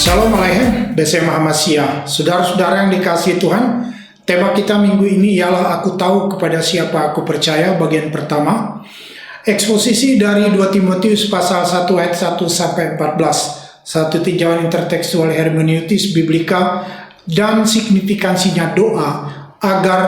Shalom Aleichem, BC Muhammadiyah. Saudara-saudara yang dikasihi Tuhan, tema kita minggu ini ialah Aku Tahu Kepada Siapa Aku Percaya, bagian pertama. Eksposisi dari 2 Timotius pasal 1 ayat 1 sampai 14. Satu tinjauan intertekstual hermeneutis biblika dan signifikansinya doa agar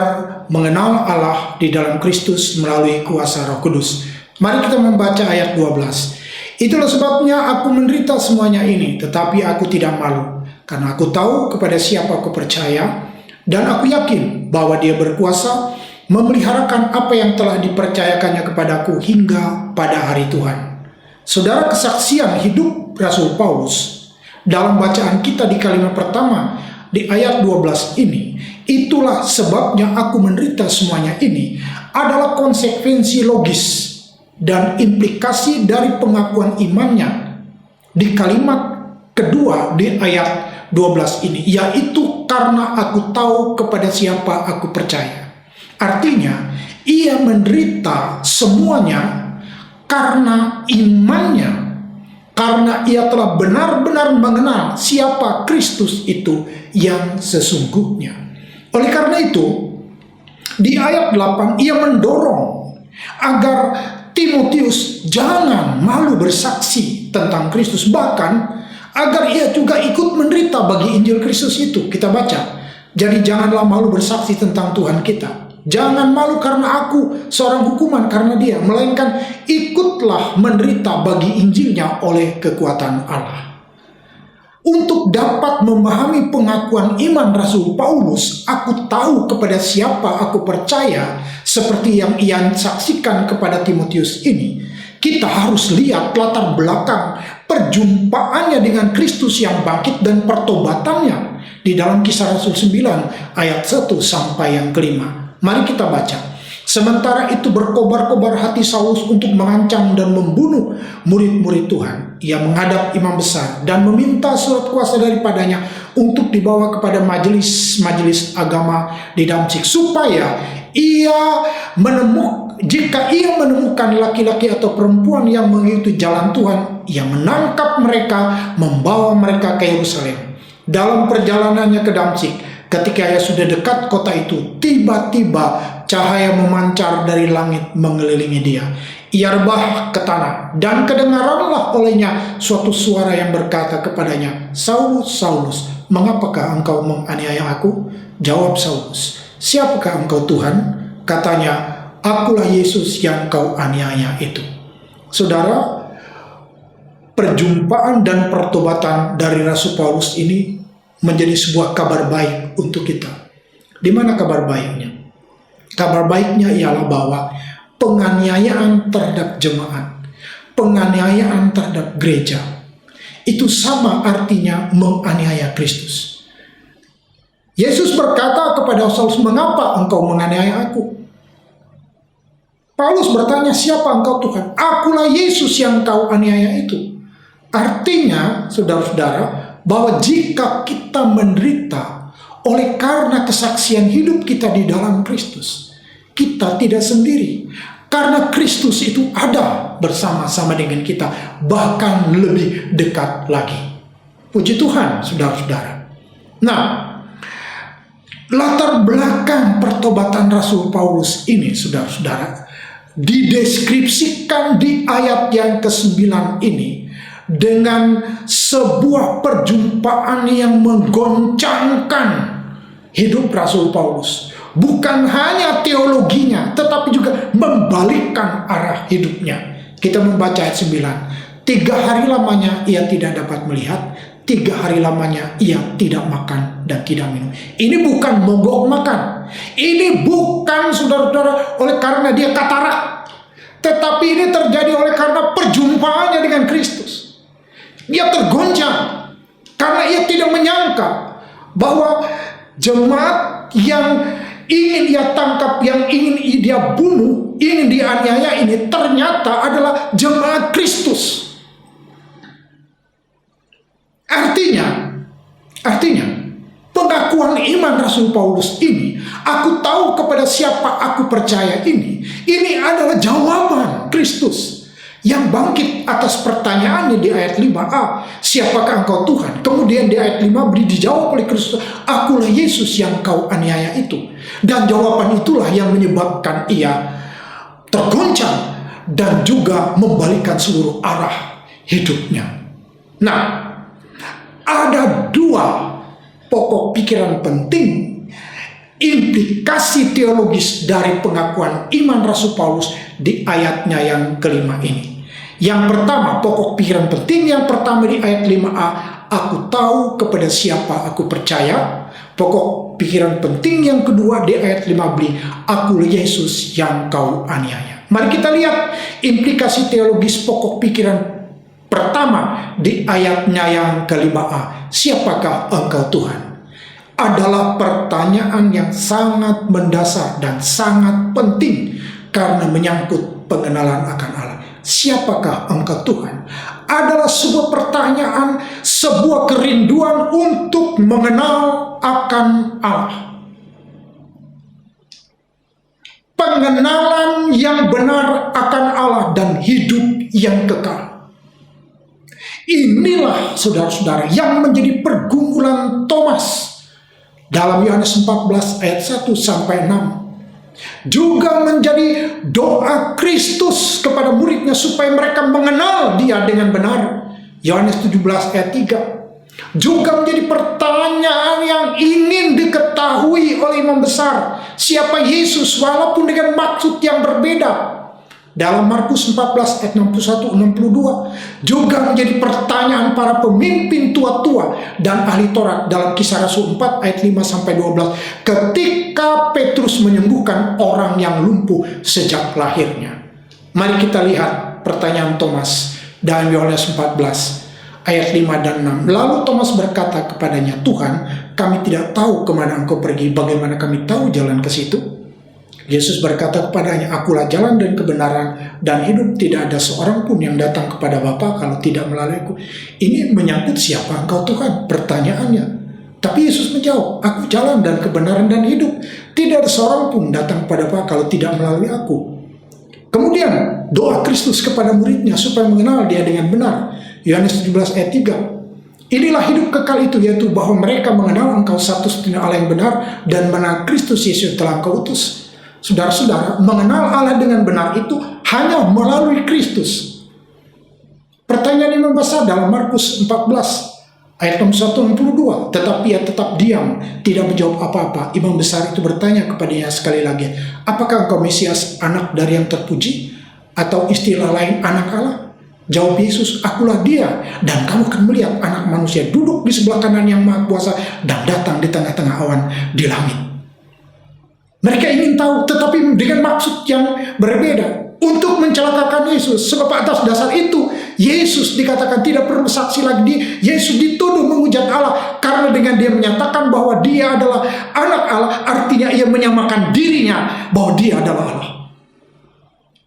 mengenal Allah di dalam Kristus melalui kuasa Roh Kudus. Mari kita membaca ayat 12. Itulah sebabnya aku menderita semuanya ini, tetapi aku tidak malu, karena aku tahu kepada siapa aku percaya, dan aku yakin bahwa Dia berkuasa memeliharakan apa yang telah dipercayakannya kepadaku hingga pada hari Tuhan. Saudara, kesaksian hidup Rasul Paulus dalam bacaan kita di kalimat pertama di ayat 12 ini, itulah sebabnya aku menderita semuanya ini, adalah konsekuensi logis dan implikasi dari pengakuan imannya di kalimat kedua di ayat 12 ini, yaitu karena aku tahu kepada siapa aku percaya. Artinya, ia menderita semuanya karena imannya, karena ia telah benar-benar mengenal siapa Kristus itu yang sesungguhnya. Oleh karena itu, di ayat 8 ia mendorong agar Timotius jangan malu bersaksi tentang Kristus, bahkan agar ia juga ikut menderita bagi Injil Kristus itu. Kita baca, jadi janganlah malu bersaksi tentang Tuhan kita. Jangan malu karena aku seorang hukuman karena Dia, melainkan ikutlah menderita bagi Injilnya oleh kekuatan Allah. Untuk dapat memahami pengakuan iman Rasul Paulus, aku tahu kepada siapa aku percaya, seperti yang ia saksikan kepada Timotius ini, kita harus lihat latar belakang perjumpaannya dengan Kristus yang bangkit dan pertobatannya di dalam Kisah Rasul 9 ayat 1 sampai yang kelima. Mari kita baca. Sementara itu berkobar-kobar hati Saulus untuk mengancam dan membunuh murid-murid Tuhan. Ia menghadap imam besar dan meminta surat kuasa daripadanya untuk dibawa kepada majelis agama di Damsyik, supaya jika ia menemukan laki-laki atau perempuan yang mengikuti jalan Tuhan, ia menangkap mereka, membawa mereka ke Yerusalem. Dalam perjalanannya ke Damsyik, ketika ia sudah dekat kota itu, tiba-tiba cahaya memancar dari langit mengelilingi dia. Ia rebah ke tanah, dan kedengaranlah olehnya suatu suara yang berkata kepadanya, Saulus, Saulus, mengapakah engkau menganiaya aku? Jawab Saulus, siapakah engkau Tuhan? Katanya, akulah Yesus yang kau aniaya itu. Saudara, perjumpaan dan pertobatan dari Rasul Paulus ini menjadi sebuah kabar baik untuk kita. Di mana kabar baiknya? Kabar baiknya ialah bahwa penganiayaan terhadap jemaat, penganiayaan terhadap gereja, itu sama artinya menganiaya Kristus. Yesus berkata kepada Saulus, mengapa engkau menganiaya aku? Paulus bertanya, siapa engkau Tuhan? Akulah Yesus yang kau aniaya itu. Artinya, saudara-saudara, bahwa jika kita menderita oleh karena kesaksian hidup kita di dalam Kristus, kita tidak sendiri, karena Kristus itu ada bersama-sama dengan kita, bahkan lebih dekat lagi. Puji Tuhan, saudara-saudara. Nah, latar belakang pertobatan Rasul Paulus ini, saudara-saudara, dideskripsikan di ayat yang ke-9 ini dengan sebuah perjumpaan yang menggoncangkan hidup Rasul Paulus. Bukan hanya teologinya, tetapi juga membalikkan arah hidupnya. Kita membaca ayat 9. 3 hari lamanya ia tidak dapat melihat, 3 hari lamanya ia tidak makan dan tidak minum. Ini bukan mogok makan. Ini bukan, saudara-saudara, oleh karena dia katarak, tetapi ini terjadi oleh karena perjumpaannya dengan Kristus. Dia tergoncang karena ia tidak menyangka bahwa jemaat yang ingin ia tangkap, yang ingin dia bunuh, ingin dianiaya ini ternyata adalah jemaat Kristus. Artinya pengakuan iman Rasul Paulus ini, aku tahu kepada siapa aku percaya ini adalah jawaban Kristus yang bangkit atas pertanyaannya di ayat 5a, siapakah engkau Tuhan? Kemudian di ayat 5 beri dijawab oleh Kristus, akulah Yesus yang kau aniaya itu. Dan jawaban itulah yang menyebabkan ia tergoncang dan juga membalikkan seluruh arah hidupnya. Nah, ada dua pokok pikiran penting, implikasi teologis dari pengakuan iman Rasul Paulus di ayatnya yang kelima ini. Yang pertama, pokok pikiran penting yang pertama di ayat 5a, aku tahu kepada siapa aku percaya. Pokok pikiran penting yang kedua di ayat 5b, aku Yesus yang kau aniaya. Mari kita lihat implikasi teologis pokok pikiran pertama di ayatnya yang ke-5a, siapakah engkau Tuhan? Adalah pertanyaan yang sangat mendasar dan sangat penting karena menyangkut pengenalan akan Allah. Siapakah engkau Tuhan? Adalah sebuah pertanyaan, sebuah kerinduan untuk mengenal akan Allah. Pengenalan yang benar akan Allah dan hidup yang kekal. Inilah saudara-saudara yang menjadi pergumulan Thomas dalam Yohanes 14 ayat 1 sampai 6. Juga menjadi doa Kristus kepada muridnya supaya mereka mengenal dia dengan benar. Yohanes 17 ayat 3. Juga menjadi pertanyaan yang ingin diketahui oleh imam besar, siapa Yesus walaupun dengan maksud yang berbeda. Dalam Markus 14 ayat 61-62. Juga menjadi pertanyaan para pemimpin tua-tua dan ahli Taurat dalam Kisah Rasul 4 ayat 5-12. Ketika Petrus menyembuhkan orang yang lumpuh sejak lahirnya. Mari kita lihat pertanyaan Thomas dalam Yohanes 14 ayat 5 dan 6. Lalu Thomas berkata kepadanya, Tuhan, kami tidak tahu kemana engkau pergi, bagaimana kami tahu jalan ke situ? Yesus berkata kepadanya, akulah jalan dan kebenaran dan hidup, tidak ada seorang pun yang datang kepada Bapa kalau tidak melalui aku. Ini menyangkut siapa engkau Tuhan, pertanyaannya. Tapi Yesus menjawab, aku jalan dan kebenaran dan hidup, tidak ada seorang pun datang kepada Bapa kalau tidak melalui aku. Kemudian doa Kristus kepada muridnya supaya mengenal dia dengan benar. Yohanes 17 ayat 3. Inilah hidup kekal itu, yaitu bahwa mereka mengenal engkau satu-satunya Allah yang benar dan mengenal Kristus Yesus telah engkau utus. Saudara-saudara, mengenal Allah dengan benar itu hanya melalui Kristus. Pertanyaan imam besar dalam Markus 14 ayat 61-62. Tetapi ia tetap diam, tidak menjawab apa-apa. Imam besar itu bertanya kepadanya sekali lagi, apakah engkau Mesias, anak dari yang terpuji? Atau istilah lain, anak Allah? Jawab Yesus, akulah dia, dan kamu akan melihat anak manusia duduk di sebelah kanan yang maha kuasa dan datang di tengah-tengah awan di langit. Mereka ingin tahu, tetapi dengan maksud yang berbeda, untuk mencelakakan Yesus. Sebab atas dasar itu, Yesus dikatakan tidak perlu saksi lagi. Yesus dituduh menghujat Allah, karena dengan dia menyatakan bahwa dia adalah anak Allah, artinya ia menyamakan dirinya bahwa dia adalah Allah.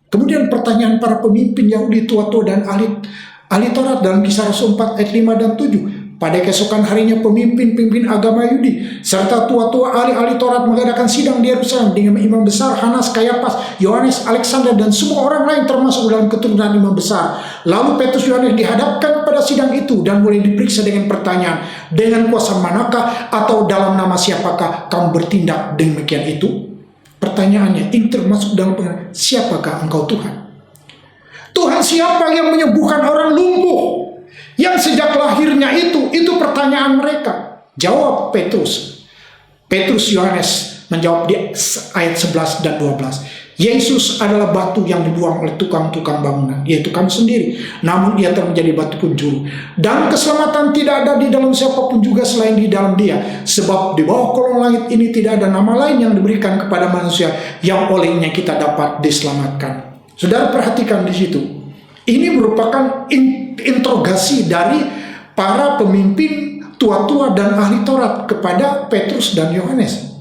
Kemudian pertanyaan para pemimpin Yahudi tua-tua dan ahli Taurat dalam Kisah Rasul 4 ayat 5 dan 7. Pada keesokan harinya pemimpin-pemimpin agama Yahudi serta tua-tua ahli-ahli Taurat mengadakan sidang di Yerusalem dengan imam besar Hanas, Kayafas, Yohanes, Alexander dan semua orang lain termasuk dalam keturunan imam besar. Lalu Petrus Yohanes dihadapkan pada sidang itu dan mulai diperiksa dengan pertanyaan, dengan kuasa manakah atau dalam nama siapakah kamu bertindak demikian itu? Pertanyaannya, ini termasuk dalam pertanyaan, siapakah engkau Tuhan? Tuhan siapa yang menyembuhkan orang lumpuh? Yang sejak lahirnya itu pertanyaan mereka. Jawab Petrus Yohanes menjawab di ayat 11 dan 12. Yesus adalah batu yang dibuang oleh tukang-tukang bangunan, yaitu kamu sendiri. Namun ia telah menjadi batu penjuru. Dan keselamatan tidak ada di dalam siapapun juga selain di dalam dia. Sebab di bawah kolong langit ini tidak ada nama lain yang diberikan kepada manusia yang olehnya kita dapat diselamatkan. Saudara perhatikan di situ. Ini merupakan interogasi dari para pemimpin tua-tua dan ahli Taurat kepada Petrus dan Yohanes.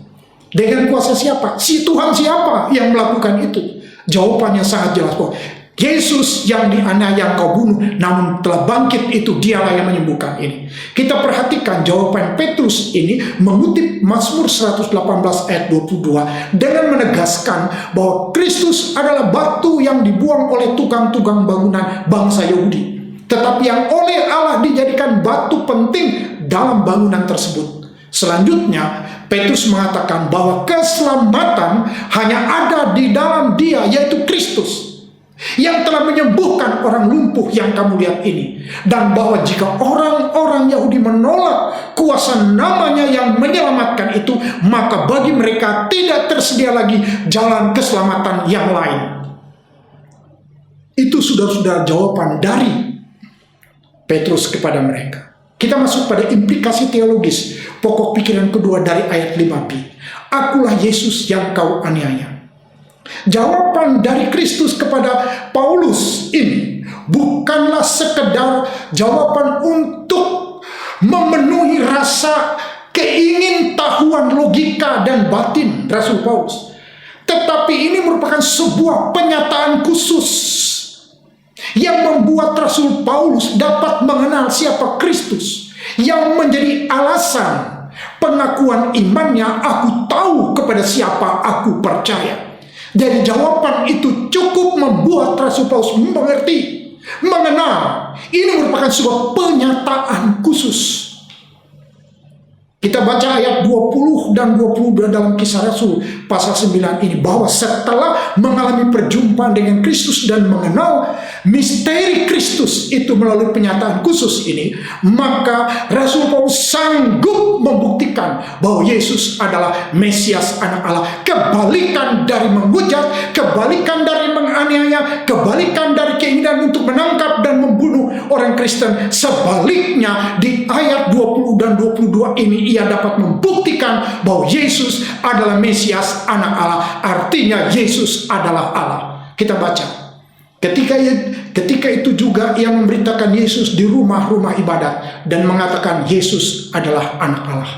Dengan kuasa siapa? Si Tuhan siapa yang melakukan itu? Jawabannya sangat jelas. Yesus yang dianiaya engkau bunuh namun telah bangkit, itu dialah yang menyembuhkan ini. Kita perhatikan jawaban Petrus ini mengutip Mazmur 118 ayat 22 dengan menegaskan bahwa Kristus adalah batu yang dibuang oleh tukang-tukang bangunan bangsa Yahudi, tetapi yang oleh Allah dijadikan batu penting dalam bangunan tersebut. Selanjutnya Petrus mengatakan bahwa keselamatan hanya ada di dalam Dia, yaitu Kristus yang telah menyembuhkan orang lumpuh yang kamu lihat ini, dan bahwa jika orang-orang Yahudi menolak kuasa namanya yang menyelamatkan itu, maka bagi mereka tidak tersedia lagi jalan keselamatan yang lain. Itu saudara-saudara jawaban dari Petrus kepada mereka. Kita masuk pada implikasi teologis pokok pikiran kedua dari ayat 5b. Akulah Yesus yang kau aniaya. Jawaban dari Kristus kepada Paulus ini bukanlah sekedar jawaban untuk memenuhi rasa keingintahuan logika dan batin Rasul Paulus, tetapi ini merupakan sebuah penyataan khusus yang membuat Rasul Paulus dapat mengenal siapa Kristus, yang menjadi alasan pengakuan imannya. Aku tahu kepada siapa aku percaya. Jadi jawaban itu cukup membuat Rasul Paulus mengerti, mengenal. Ini merupakan sebuah penyataan khusus. Kita baca ayat 20 dan 22 dalam Kisah Rasul pasal 9 ini, bahwa setelah mengalami perjumpaan dengan Kristus dan mengenal misteri Kristus itu melalui penyataan khusus ini, maka Rasul Paulus sanggup membuktikan bahwa Yesus adalah Mesias, anak Allah. Kebalikan dari menghujat, kebalikan dari menganiaya, kebalikan dari keinginan untuk menangkap dan membunuh orang Kristen. Sebaliknya di ayat 20 dan 22 ini ia dapat membuktikan bahwa Yesus adalah Mesias, anak Allah. Artinya Yesus adalah Allah. Kita baca. Ketika itu juga ia memberitakan Yesus di rumah-rumah ibadat dan mengatakan Yesus adalah anak Allah.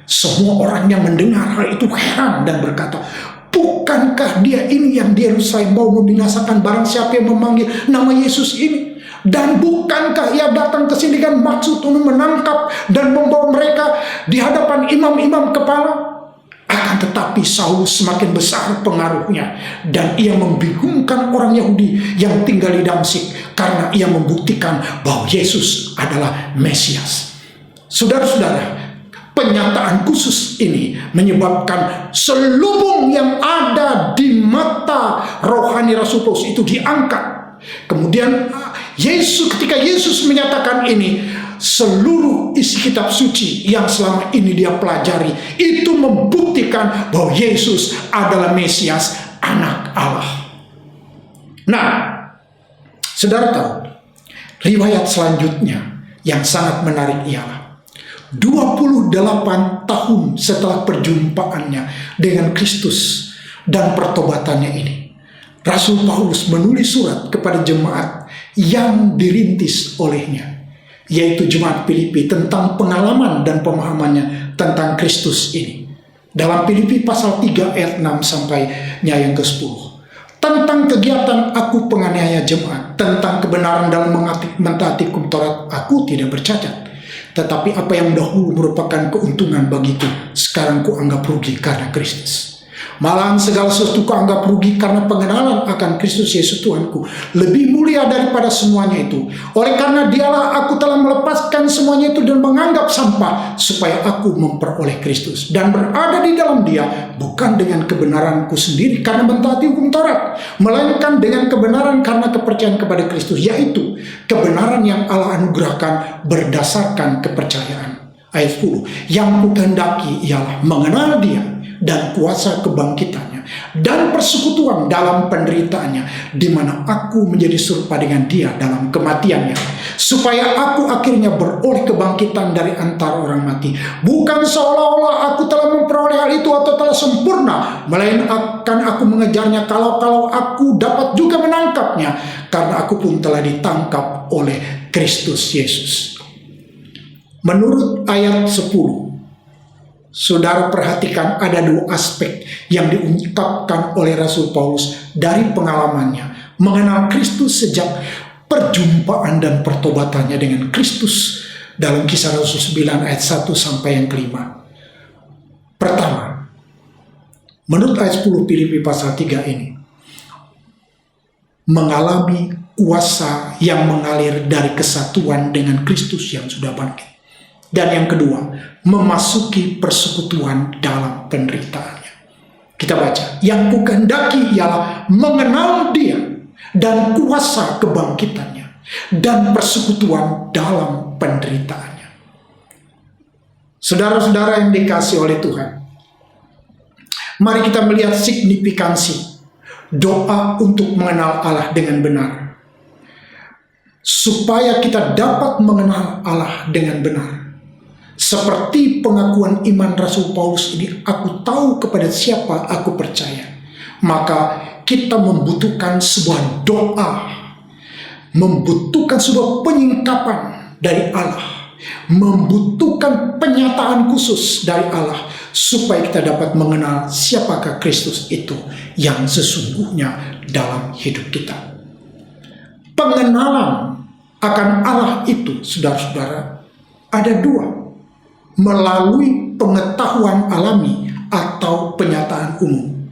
Semua orang yang mendengar hal itu heran dan berkata, bukankah dia ini yang di Yerusalem mau membinasakan barang siapa yang memanggil nama Yesus ini? Dan bukankah ia datang ke sini dengan maksud untuk menangkap dan membawa mereka di hadapan imam-imam kepala? Akan tetapi Saulus semakin besar pengaruhnya, dan ia membingungkan orang Yahudi yang tinggal di Damsyik karena ia membuktikan bahwa Yesus adalah Mesias. Saudara-saudara, penyataan khusus ini menyebabkan selubung yang ada di mata rohani Rasul Paulus itu diangkat. Kemudian ketika Yesus menyatakan ini, seluruh isi kitab suci yang selama ini dia pelajari itu membuktikan bahwa Yesus adalah Mesias, anak Allah. Nah, saudara tahu, riwayat selanjutnya yang sangat menarik ialah 28 tahun setelah perjumpaannya dengan Kristus dan pertobatannya ini, Rasul Paulus menulis surat kepada jemaat yang dirintis olehnya, yaitu jemaat Filipi, tentang pengalaman dan pemahamannya tentang Kristus ini. Dalam Filipi pasal 3 ayat 6 sampai yang ke-10. Tentang kegiatan aku penganiaya jemaat, tentang kebenaran dalam mentaati hukum Taurat, aku tidak bercacat. Tetapi apa yang dahulu merupakan keuntungan bagiku, sekarang ku anggap rugi karena Kristus. Malahan segala sesuatu kuanggap rugi karena pengenalan akan Kristus Yesus Tuhanku lebih mulia daripada semuanya itu. Oleh karena dialah aku telah melepaskan semuanya itu dan menganggap sampah, supaya aku memperoleh Kristus dan berada di dalam Dia, bukan dengan kebenaranku sendiri karena mentaati hukum Taurat, melainkan dengan kebenaran karena kepercayaan kepada Kristus, yaitu kebenaran yang Allah anugerahkan berdasarkan kepercayaan. Ayat 10, yang kukehendaki ialah mengenal Dia dan kuasa kebangkitannya dan persekutuan dalam penderitaannya, di mana aku menjadi serupa dengan Dia dalam kematiannya, supaya aku akhirnya beroleh kebangkitan dari antara orang mati. Bukan seolah-olah aku telah memperoleh hal itu atau telah sempurna, melainkan aku mengejarnya kalau aku dapat juga menangkapnya, karena aku pun telah ditangkap oleh Kristus Yesus. Menurut ayat 10, saudara perhatikan ada dua aspek yang diungkapkan oleh Rasul Paulus dari pengalamannya mengenal Kristus sejak perjumpaan dan pertobatannya dengan Kristus dalam Kisah Rasul 9 ayat 1 sampai yang kelima. Pertama, menurut ayat 10 Filipi pasal 3 ini, mengalami kuasa yang mengalir dari kesatuan dengan Kristus yang sudah bangkit. Dan yang kedua, memasuki persekutuan dalam penderitaannya. Kita baca, yang kukehendaki ialah mengenal Dia dan kuasa kebangkitannya dan persekutuan dalam penderitaannya. Saudara-saudara yang dikasihi oleh Tuhan, mari kita melihat signifikansi doa untuk mengenal Allah dengan benar. Supaya kita dapat mengenal Allah dengan benar. Seperti pengakuan iman Rasul Paulus ini, aku tahu kepada siapa aku percaya. Maka kita membutuhkan sebuah doa, membutuhkan sebuah penyingkapan dari Allah, membutuhkan penyataan khusus dari Allah, supaya kita dapat mengenal siapakah Kristus itu yang sesungguhnya dalam hidup kita. Pengenalan akan Allah itu, saudara-saudara, ada dua. Melalui pengetahuan alami atau penyataan umum.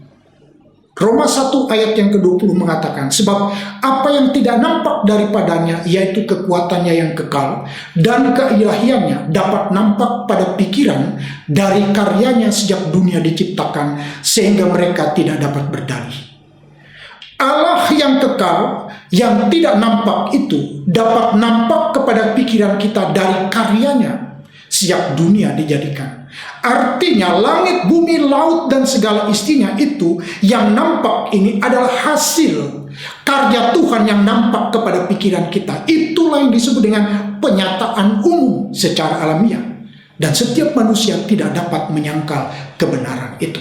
Roma 1 ayat yang ke-20 mengatakan, sebab apa yang tidak nampak daripadanya, yaitu kekuatannya yang kekal dan keilahiannya, dapat nampak pada pikiran dari karyanya sejak dunia diciptakan, sehingga mereka tidak dapat berdalih. Allah yang kekal, yang tidak nampak itu, dapat nampak kepada pikiran kita dari karyanya sejak dunia dijadikan. Artinya langit, bumi, laut, dan segala isinya itu yang nampak ini adalah hasil karya Tuhan yang nampak kepada pikiran kita. Itulah yang disebut dengan penyataan umum secara alamiah. Dan setiap manusia tidak dapat menyangkal kebenaran itu.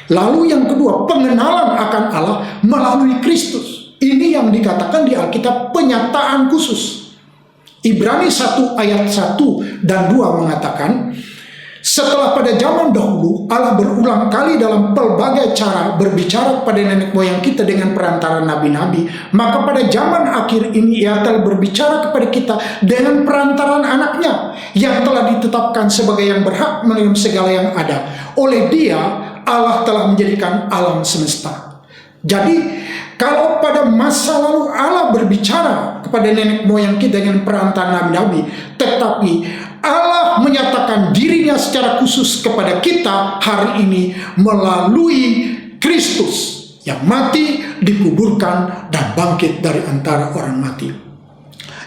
Lalu yang kedua, pengenalan akan Allah melalui Kristus. Ini yang dikatakan di Alkitab penyataan khusus. Ibrani 1 ayat 1 dan 2 mengatakan, setelah pada zaman dahulu Allah berulang kali dalam pelbagai cara berbicara kepada nenek moyang kita dengan perantara nabi-nabi, maka pada zaman akhir ini Ia telah berbicara kepada kita dengan perantaran anaknya yang telah ditetapkan sebagai yang berhak menerima segala yang ada. Oleh Dia Allah telah menjadikan alam semesta. Jadi kalau pada masa lalu Allah berbicara kepada nenek moyang kita dengan perantara nabi-nabi, tetapi Allah menyatakan dirinya secara khusus kepada kita hari ini melalui Kristus yang mati, dikuburkan, dan bangkit dari antara orang mati.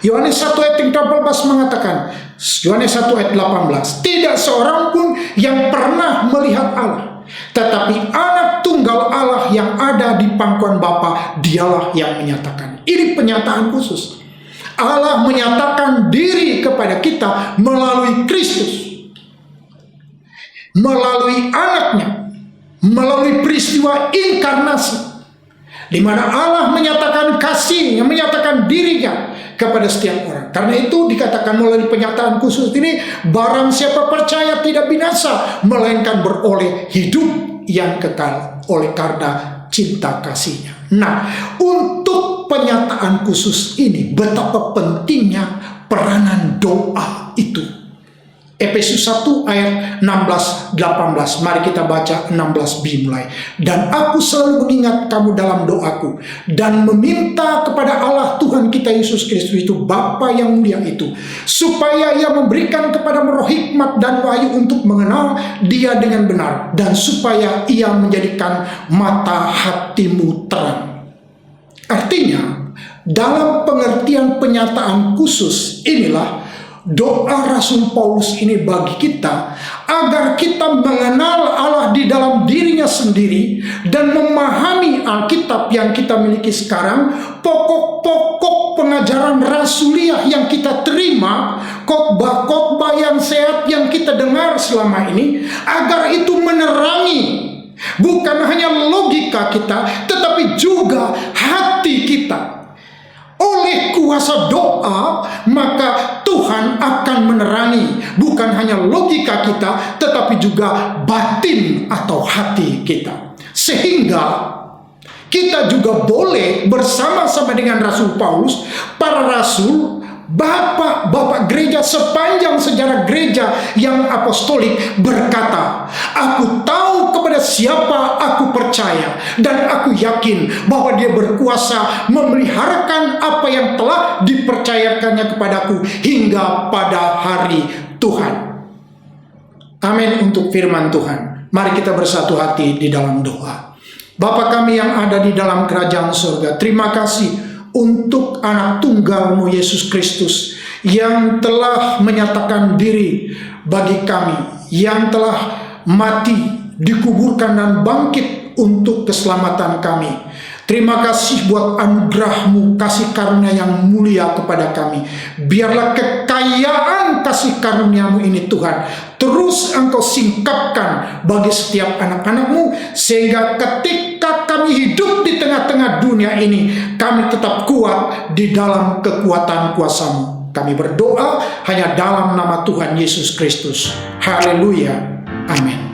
Yohanes 1 ayat 18 mengatakan, Yohanes 1 ayat 18, tidak seorang pun yang pernah melihat Allah, tetapi anak tunggal Allah yang ada di pangkuan Bapa, dialah yang menyatakan. Ini penyataan khusus. Allah menyatakan diri kepada kita melalui Kristus, melalui anaknya, melalui peristiwa inkarnasi, di mana Allah menyatakan kasih, yang menyatakan dirinya kepada setiap orang. Karena itu dikatakan melalui penyataan khusus ini, barang siapa percaya tidak binasa, melainkan beroleh hidup yang kekal oleh karena cinta kasihnya. Nah, untuk penyataan khusus ini, betapa pentingnya peranan doa itu. Efesus 1 ayat 16-18. Mari kita baca 16b mulai. Dan aku selalu mengingat kamu dalam doaku, dan meminta kepada Allah Tuhan kita Yesus Kristus itu, Bapa yang mulia itu, supaya Ia memberikan kepadamu roh hikmat dan wahyu untuk mengenal Dia dengan benar, dan supaya Ia menjadikan mata hatimu terang. Artinya, dalam pengertian penyataan khusus inilah doa Rasul Paulus ini bagi kita, agar kita mengenal Allah di dalam dirinya sendiri dan memahami Alkitab yang kita miliki sekarang, pokok-pokok pengajaran rasuliah yang kita terima, khotbah-khotbah yang sehat yang kita dengar selama ini, agar itu menerangi bukan hanya logika kita, tetapi juga hati kita. Oleh kuasa doa, maka Tuhan akan menerangi bukan hanya logika kita, tetapi juga batin atau hati kita. Sehingga kita juga boleh bersama-sama dengan Rasul Paulus, para rasul, bapak-bapak gereja sepanjang sejarah gereja yang apostolik berkata, aku tahu kepada siapa aku percaya dan aku yakin bahwa dia berkuasa memeliharakan apa yang telah dipercayakannya kepadaku hingga pada hari Tuhan. Amin untuk firman Tuhan. Mari kita bersatu hati di dalam doa. Bapa kami yang ada di dalam kerajaan surga, terima kasih untuk anak tunggal-Mu Yesus Kristus yang telah menyatakan diri bagi kami, yang telah mati, dikuburkan dan bangkit untuk keselamatan kami. Terima kasih buat anugerah-Mu, kasih karunia yang mulia kepada kami. Biarlah kekayaan kasih karunia-Mu ini Tuhan terus Engkau singkapkan bagi setiap anak-anak-Mu, sehingga ketika kami hidup di tengah-tengah dunia ini, kami tetap kuat di dalam kekuatan kuasa-Mu. Kami berdoa hanya dalam nama Tuhan Yesus Kristus. Haleluya. Amin.